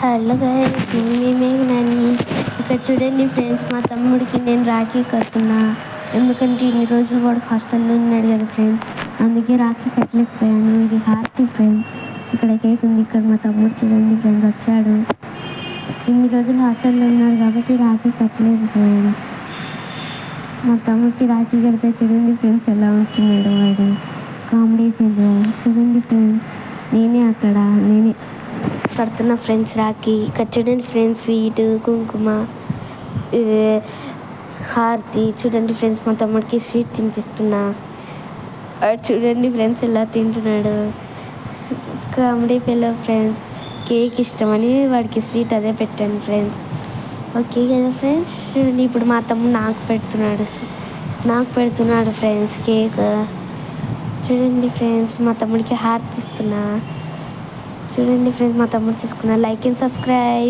Hello guys, మేమేనాని ఇక్కడ చూడండి friends, మా తమ్ముడికి నేను రాఖీ కడుతున్నా. ఎందుకంటే ఇన్ని రోజులు వాడు హాస్టల్లో ఉన్నాడు కదా ఫ్రెండ్స్, అందుకే రాఖీ కట్టలేకపోయాను. ఇది హార్టీ ఫ్రెండ్స్. ఇక్కడ కేక్ ఉంది. ఇక్కడ మా తమ్ముడు చూడండి ఫ్రెండ్స్ వచ్చాడు. ఇన్ని రోజులు హాస్టల్లో ఉన్నాడు కాబట్టి రాఖీ కట్టలేదు ఫ్రెండ్స్. మా తమ్ముడికి రాఖీ కడితే చూడండి ఫ్రెండ్స్ ఎలా ఉంటున్నాడు వాడు. కామెడీ ఫీల్ చూడండి ఫ్రెండ్స్. నేనే కడుతున్న ఫ్రెండ్స్ రాఖీ. ఇక్కడ చూడండి ఫ్రెండ్స్, స్వీట్, కుంకుమ, ఇది హారతి. చూడండి ఫ్రెండ్స్, మా తమ్ముడికి స్వీట్ తినిపిస్తున్నా. చూడండి ఫ్రెండ్స్ ఎలా తింటున్నాడు. కామెడీ పిల్ల ఫ్రెండ్స్. కేక్ ఇష్టమని వాడికి స్వీట్ అదే పెట్టాను ఫ్రెండ్స్. ఓకే కదా ఫ్రెండ్స్. చూడండి ఇప్పుడు మా తమ్ముడు నాకు పెడుతున్నాడు ఫ్రెండ్స్ కేక్. చూడండి ఫ్రెండ్స్, మా తమ్ముడికి హారతి ఇస్తున్నా. చూడండి ఫ్రెండ్స్, మా తమ్ముడు తీసుకున్నా. Like and subscribe.